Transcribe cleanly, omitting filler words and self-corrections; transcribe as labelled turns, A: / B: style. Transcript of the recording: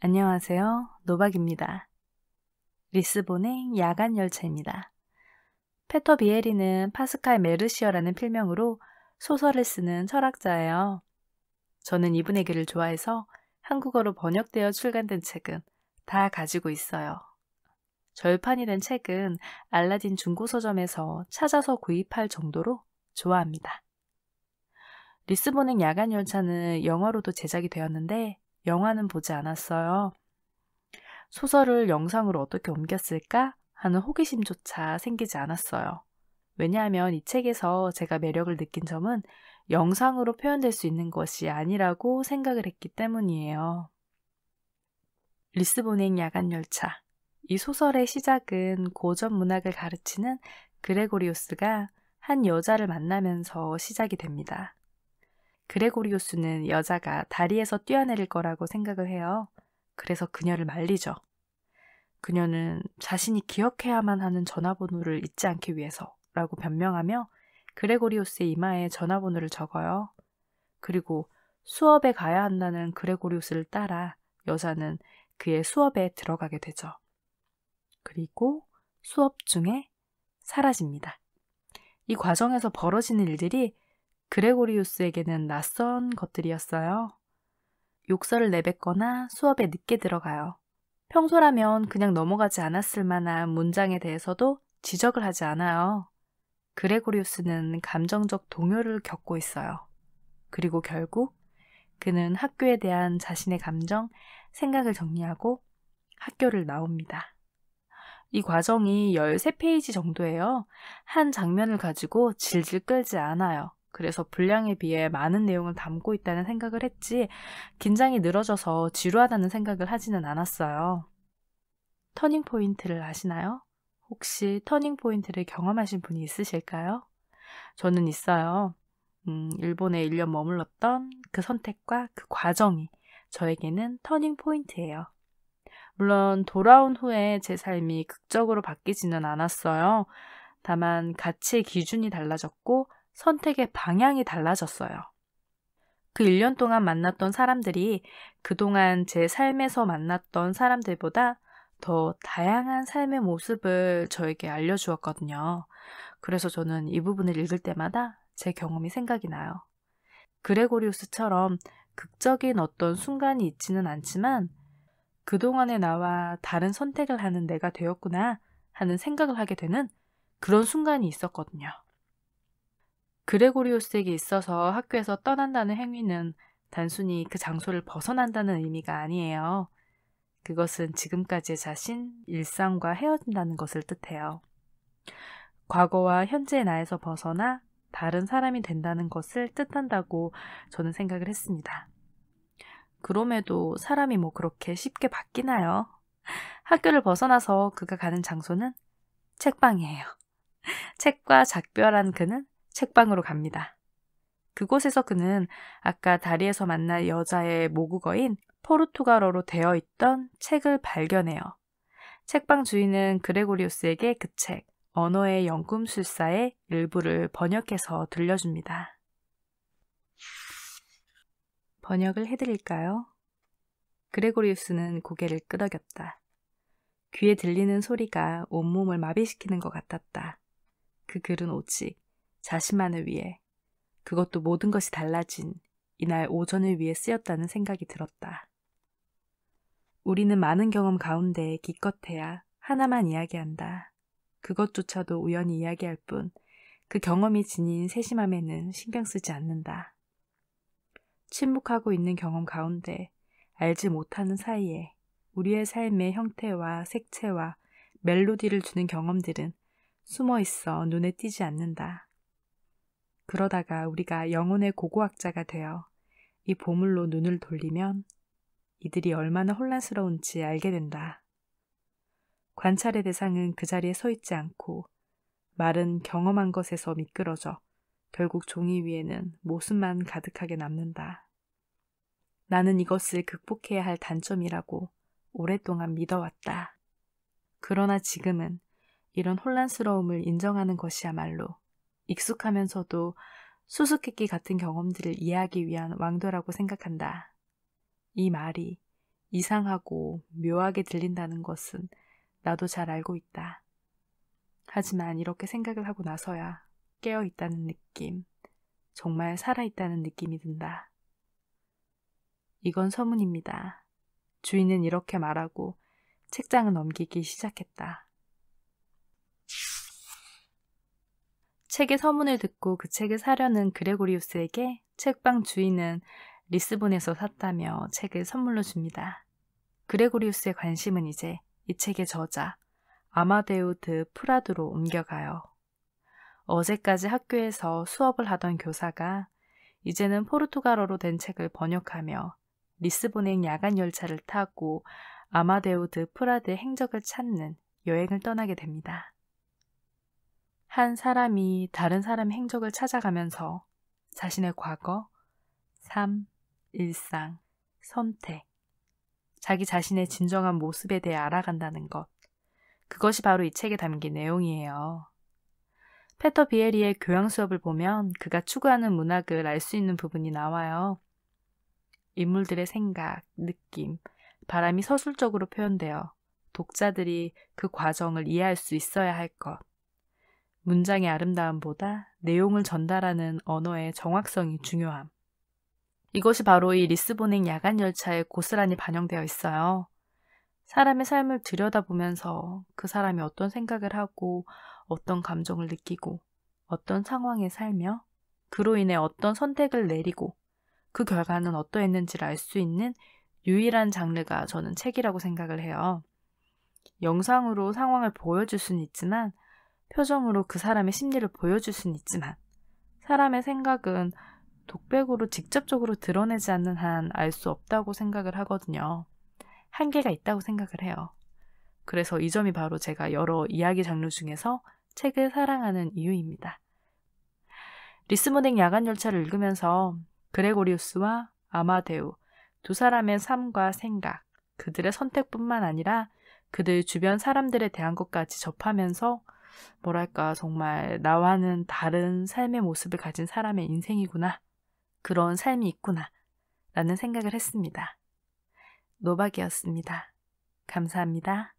A: 안녕하세요. 노박입니다. 리스본행 야간 열차입니다. 페터 비에리는 파스칼 메르시어라는 필명으로 소설을 쓰는 철학자예요. 저는 이분의 글을 좋아해서 한국어로 번역되어 출간된 책은 다 가지고 있어요. 절판이 된 책은 알라딘 중고서점에서 찾아서 구입할 정도로 좋아합니다. 리스본행 야간 열차는 영화로도 제작이 되었는데 영화는 보지 않았어요. 소설을 영상으로 어떻게 옮겼을까 하는 호기심조차 생기지 않았어요. 왜냐하면 이 책에서 제가 매력을 느낀 점은 영상으로 표현될 수 있는 것이 아니라고 생각을 했기 때문이에요. 리스본행 야간열차. 이 소설의 시작은 고전 문학을 가르치는 그레고리우스가 한 여자를 만나면서 시작이 됩니다. 그레고리우스는 여자가 다리에서 뛰어내릴 거라고 생각을 해요. 그래서 그녀를 말리죠. 그녀는 자신이 기억해야만 하는 전화번호를 잊지 않기 위해서라고 변명하며 그레고리우스의 이마에 전화번호를 적어요. 그리고 수업에 가야 한다는 그레고리우스를 따라 여자는 그의 수업에 들어가게 되죠. 그리고 수업 중에 사라집니다. 이 과정에서 벌어지는 일들이 그레고리우스에게는 낯선 것들이었어요. 욕설을 내뱉거나 수업에 늦게 들어가요. 평소라면 그냥 넘어가지 않았을 만한 문장에 대해서도 지적을 하지 않아요. 그레고리우스는 감정적 동요를 겪고 있어요. 그리고 결국 그는 학교에 대한 자신의 감정, 생각을 정리하고 학교를 나옵니다. 이 과정이 13페이지 정도예요. 한 장면을 가지고 질질 끌지 않아요. 그래서 분량에 비해 많은 내용을 담고 있다는 생각을 했지 긴장이 늘어져서 지루하다는 생각을 하지는 않았어요. 터닝포인트를 아시나요? 혹시 터닝포인트를 경험하신 분이 있으실까요? 저는 있어요. 일본에 1년 머물렀던 그 선택과 그 과정이 저에게는 터닝포인트예요. 물론 돌아온 후에 제 삶이 극적으로 바뀌지는 않았어요. 다만 가치의 기준이 달라졌고 선택의 방향이 달라졌어요. 그 1년 동안 만났던 사람들이 그동안 제 삶에서 만났던 사람들보다 더 다양한 삶의 모습을 저에게 알려주었거든요. 그래서 저는 이 부분을 읽을 때마다 제 경험이 생각이 나요. 그레고리우스처럼 극적인 어떤 순간이 있지는 않지만 그동안의 나와 다른 선택을 하는 내가 되었구나 하는 생각을 하게 되는 그런 순간이 있었거든요. 그레고리우스에게 있어서 학교에서 떠난다는 행위는 단순히 그 장소를 벗어난다는 의미가 아니에요. 그것은 지금까지의 자신, 일상과 헤어진다는 것을 뜻해요. 과거와 현재의 나에서 벗어나 다른 사람이 된다는 것을 뜻한다고 저는 생각을 했습니다. 그럼에도 사람이 뭐 그렇게 쉽게 바뀌나요? 학교를 벗어나서 그가 가는 장소는 책방이에요. 책과 작별한 그는 책방으로 갑니다. 그곳에서 그는 아까 다리에서 만난 여자의 모국어인 포르투갈어로 되어 있던 책을 발견해요. 책방 주인은 그레고리우스에게 그 책, 언어의 연금술사의 일부를 번역해서 들려줍니다. 번역을 해드릴까요? 그레고리우스는 고개를 끄덕였다. 귀에 들리는 소리가 온몸을 마비시키는 것 같았다. 그 글은 오직 자신만을 위해, 그것도 모든 것이 달라진 이날 오전을 위해 쓰였다는 생각이 들었다. 우리는 많은 경험 가운데 기껏해야 하나만 이야기한다. 그것조차도 우연히 이야기할 뿐 그 경험이 지닌 세심함에는 신경 쓰지 않는다. 침묵하고 있는 경험 가운데 알지 못하는 사이에 우리의 삶의 형태와 색채와 멜로디를 주는 경험들은 숨어 있어 눈에 띄지 않는다. 그러다가 우리가 영혼의 고고학자가 되어 이 보물로 눈을 돌리면 이들이 얼마나 혼란스러운지 알게 된다. 관찰의 대상은 그 자리에 서 있지 않고 말은 경험한 것에서 미끄러져 결국 종이 위에는 모습만 가득하게 남는다. 나는 이것을 극복해야 할 단점이라고 오랫동안 믿어왔다. 그러나 지금은 이런 혼란스러움을 인정하는 것이야말로 익숙하면서도 수수께끼 같은 경험들을 이해하기 위한 왕도라고 생각한다. 이 말이 이상하고 묘하게 들린다는 것은 나도 잘 알고 있다. 하지만 이렇게 생각을 하고 나서야 깨어있다는 느낌, 정말 살아있다는 느낌이 든다. 이건 서문입니다. 주인은 이렇게 말하고 책장을 넘기기 시작했다. 책의 서문을 듣고 그 책을 사려는 그레고리우스에게 책방 주인은 리스본에서 샀다며 책을 선물로 줍니다. 그레고리우스의 관심은 이제 이 책의 저자 아마데우 드 프라두로 옮겨가요. 어제까지 학교에서 수업을 하던 교사가 이제는 포르투갈어로 된 책을 번역하며 리스본행 야간 열차를 타고 아마데우 드 프라드의 행적을 찾는 여행을 떠나게 됩니다. 한 사람이 다른 사람의 행적을 찾아가면서 자신의 과거, 삶, 일상, 선택, 자기 자신의 진정한 모습에 대해 알아간다는 것. 그것이 바로 이 책에 담긴 내용이에요. 페터 비에리의 교양 수업을 보면 그가 추구하는 문학을 알 수 있는 부분이 나와요. 인물들의 생각, 느낌, 바람이 서술적으로 표현되어 독자들이 그 과정을 이해할 수 있어야 할 것. 문장의 아름다움보다 내용을 전달하는 언어의 정확성이 중요함. 이것이 바로 이 리스본행 야간 열차에 고스란히 반영되어 있어요. 사람의 삶을 들여다보면서 그 사람이 어떤 생각을 하고 어떤 감정을 느끼고 어떤 상황에 살며 그로 인해 어떤 선택을 내리고 그 결과는 어떠했는지를 알 수 있는 유일한 장르가 저는 책이라고 생각을 해요. 영상으로 상황을 보여줄 수는 있지만 표정으로 그 사람의 심리를 보여줄 수는 있지만 사람의 생각은 독백으로 직접적으로 드러내지 않는 한 알 수 없다고 생각을 하거든요. 한계가 있다고 생각을 해요. 그래서 이 점이 바로 제가 여러 이야기 장르 중에서 책을 사랑하는 이유입니다. 리스본행 야간 열차를 읽으면서 그레고리우스와 아마데우 두 사람의 삶과 생각, 그들의 선택뿐만 아니라 그들 주변 사람들에 대한 것까지 접하면서 뭐랄까 정말 나와는 다른 삶의 모습을 가진 사람의 인생이구나. 그런 삶이 있구나. 라는 생각을 했습니다. 노박이었습니다. 감사합니다.